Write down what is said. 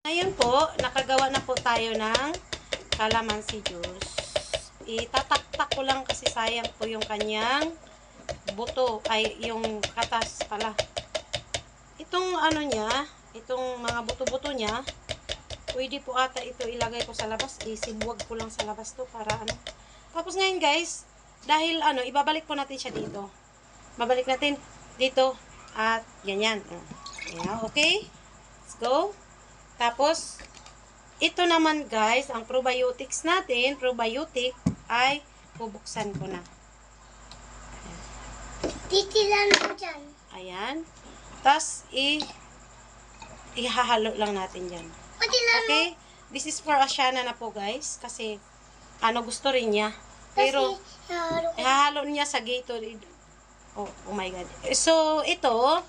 Ngayon po, nakagawa na po tayo ng calamansi juice. Itataktak ko lang kasi sayang po yung kanyang buto, ay yung katas pala. Itong ano niya, itong mga buto-buto niya, pwede po ata ito ilagay ko sa labas. Isibuwag ko lang sa labas to para ano. Tapos ngayon guys, dahil ano, ibabalik po natin siya dito. Babalik natin dito at ganyan. Ayan, okay? Let's go. Tapos, ito naman guys, ang probiotics natin, probiotic, ay bubuksan ko na. Titilan mo dyan. Ayan. Tapos, ihahalo lang natin yan. Okay? This is for Ashana na po guys. Kasi, ano gusto rin niya. Pero, ihahalo niya sa Gatorade. Oh my God. So, ito,